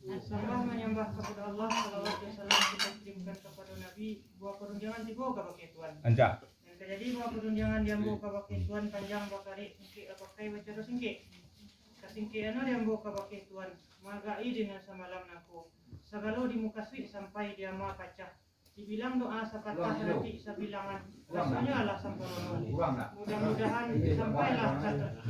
Sembah menyembah kepada Allah, salawat dan salam kita kirimkan kepada Nabi. Buah perunjangan tiba ke pakai Tuhan. Anca. Dan jadi buah perunjangan diambo ke pakai Tuhan panjang bakari singkik pakai wacara singkik. Kasingkik anu diambo ke pakai Tuhan. Magai dengan semalam naku. Segala di muka sui sampai dia ma kaca. Dibilang doa sepatah hati sebilangan. Rasanya Allah sampaikan. Mudah-mudahan sampailah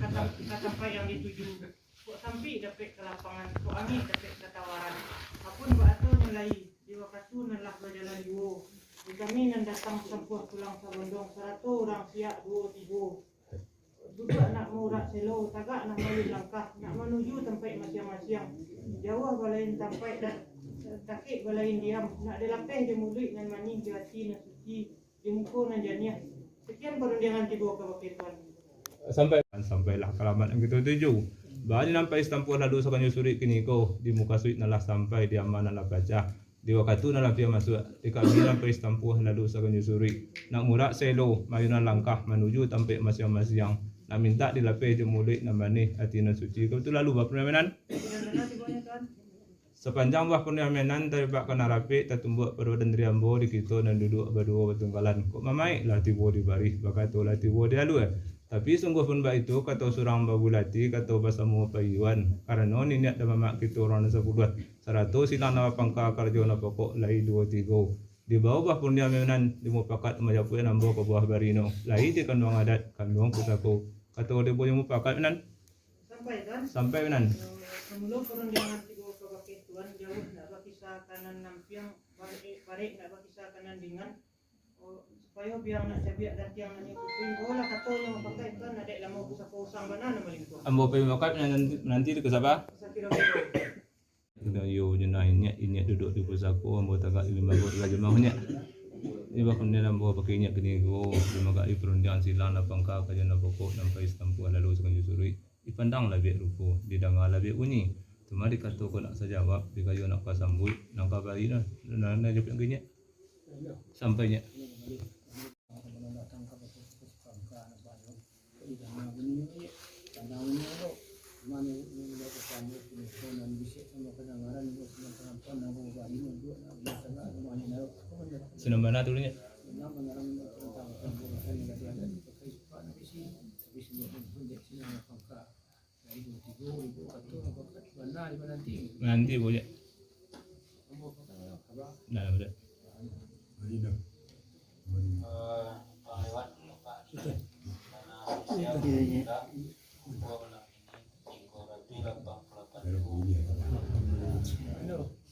kata sampai yang dituju. Kok sampai dapat ke lapangan, kok angin dapat ketawaran. Apun batu mulai di waktu nalah berjalan dua. Di kami nan datang sempuh pulang sabondong 100 orang siap 2-3. Duduk nak murak selo, tagak nak malu langkah, nak menuju tempat masing-masing. Jauh balain sampai dan takik balain diam. Nak dilapeh di mulut dan maning di hati dan suci di muka dan janiah. Sekian perundangan tiba ke wakil Tuhan. Sampailah kalamat yang kita tuju. Bahkan nampai stampuan lalu sekanyu suri kini ko di muka suit nalah sampai di aman nalah baca di waktu nalah dia masuk di kami nampai stampuan lalu sekanyu suri nak murak selo mayunan langkah menuju tempat masing-masing nak minta dilapih je mulut namani hati nan suci kau tu lalu bapa permenan sepanjang bah permenan teribak kena rapi tertumbuk perwadan riambo di kita dan duduk berdua bertunggalan kok mamai lah tibo di baris bakatu lah tibo di lalu tapi sungguh pun baik itu kata surang babulati kata basamu payuan karena ni niat dah mamak kita orang 10 100 silang nama pangka karjo na pokok lai 2-3 di bawah bah pun dia menan di mupakat majapu nambo ke buah barino lai di kandung adat kandung putaku kata dia boleh mupakat menan sampai menan Semula perundangan tiba ke wakil Tuhan jauh nak berkisah kanan nampiang balik nak berkisah kanan dengan supaya biar nak cabiak dan tiang nak ikuti bola kata yang pakai kan ada lama usah-usang mana nama lingkup ambo pe makat nanti ke siapa kita yo jenah ini duduk di pusako ambo tagak 5 la jemahnya ini bakal dia ambo pakai nya kini go di magai perundangan silang na pangka kajana pokok sampai stampu lalu sekanju suri dipandang lah biak rupo di danga lah biak uni cuma dikata ko nak sejawab di kayu nak pasambut nang kabari na jawab yang sampainya senang mana tulisnya nanti boleh nah boleh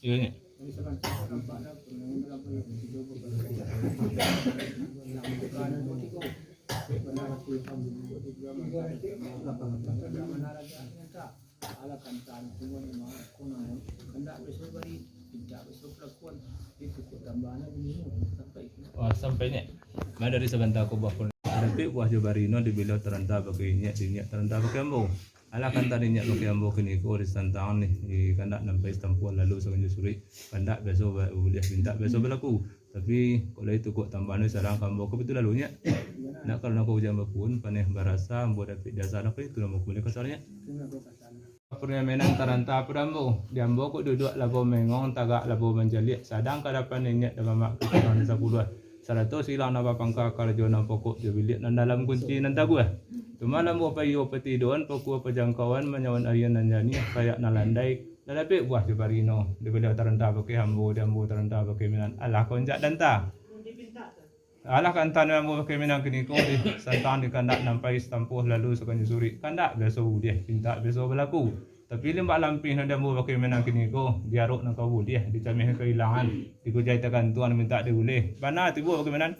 iya sampainya mana dari sebentar aku buah tapi buah jobarino dibilang terentah baginya dinyak terentah pakai ambo ala kan tadinya pakai ambo kini ko di santang nih di kandak nampai stampuan lalu sekanju suri kandak besok boleh minta besok berlaku tapi kalau itu kok tambahan sarang kambo ko betul lalunya nak kalau aku hujan pun paneh barasa ambo dapat dasar apa itu nama boleh kasarnya permainan taranta perambo diambo ko duduk labo mengong tagak labo menjalik sadang kadapan niat dalam mak kita 10 100 silang napa pangka karjo na pokok di bilik nan dalam kunci nan tagu cuma lambo payo petidon pokok pejangkauan menyawan arian nan jani kayak nalandai lalape buah jebarino di bilik taranta pakai hambo diambo taranta pakai minan alah konjak danta alah kantan ambo pakai minan kini ko di santan di kandak nampai stampuh lalu sekanju suri kandak biasa dia pinta biasa berlaku tapi limbak lampih na dambo pakai menang kini ko diarok nang kau dia dicamih kehilangan digujai tekan tuan minta diulih mana tibu pakai menang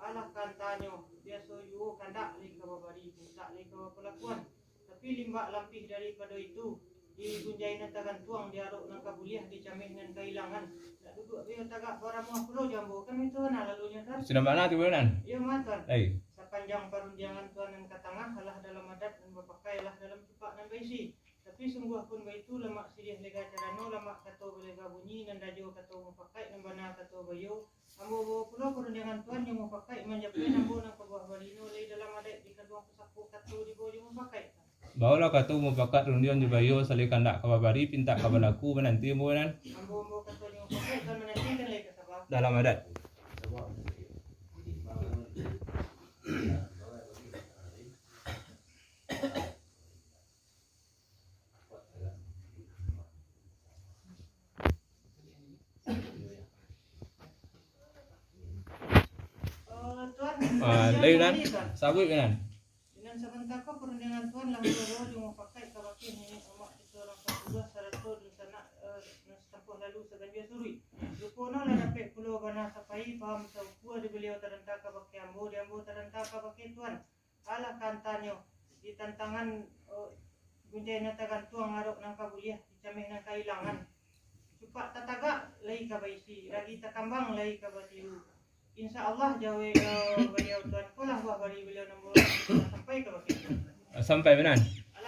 alah kantanyo biasa yu kandak li kababari pusak li kelakuan tapi limbak lampih daripada itu digunjai nantakan tuang diarok nang kabuliah dicamih dengan kehilangan nak duduk dia tagak barang muah pulau jambu kan itu nah lalunya kan sudah mana tu benan iya matan sepanjang perundangan tuan yang ke tengah alah dalam adat dan berpakailah dalam cepak dan baisi tapi sungguh pun itu lemak sidih lega carano lemak kato belega bunyi dan dajo kato mau pakai nambana kato bayo ambo pulau perundangan tuan yang mau pakai manjapai nambo nang kebuah balino lay dalam adat di kedua pesaku kato di bawah mau pakai Bawa kato mau pakat rundion jubayo salikan dak kababari pinta kabalaku menanti muanan ambo kato yang mau pakai kan menanti kan lay kasabab dalam adat. Layunan sabut kan? Dengan sebentar kau perundangan tuan lah bawa dia mau pakai kawakin ini omak itu orang kedua sarato di sana setempuh lalu seganjia suri. Lupono lah dapat pulau bana sapai paham sauku ada beliau terentah kawakin ambo dia ambo terentah kawakin tuan. Ala kantanyo di tantangan gunjai natagan tuang arok nang kabuliah dicamih nang kailangan. Cupak tataga lay kabaisi lagi takambang lay kabatiru. Insya Allah jawa beliau tuan kolah buah bari beliau nombor sampai ke wakil. Sampai benan.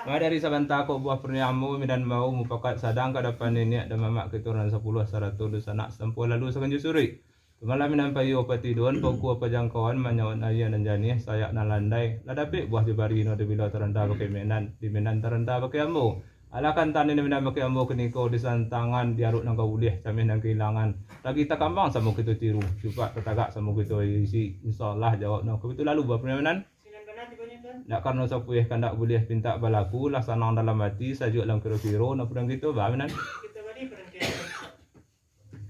Ma dari sabanta ko buah pernyamu dan mau mupakat sadang kadapan nenek dan mamak keturunan 10 100 sanak sempuh lalu sekanju suri. Malam minampai opati don pokku apa jangkauan manyawan ayah dan jani saya nalandai ladapi buah jebari no de bila terentah pakai menan di menan terentah pakai ambo. Alakan tani ni minam pakai ambo keniko di santangan diarut nang kauliah camin nang kehilangan. Lagi tak kambang sama kita tiru. Cuba tetagak sama kita isi insyaallah jawab nang itu lalu buat permenan. Sinan benar tibanya tuan. Nak karena sapuih kandak boleh pinta balaku lah sanang dalam hati sajuk lang kiro-kiro nak pudang gitu ba menan. Kita bari perhentian.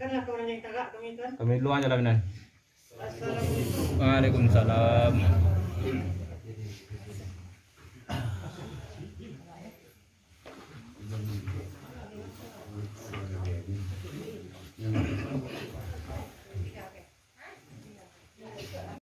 Kanlah kau yang tagak kami tuan. Kami luar jalan menan. Assalamualaikum. Waalaikumsalam.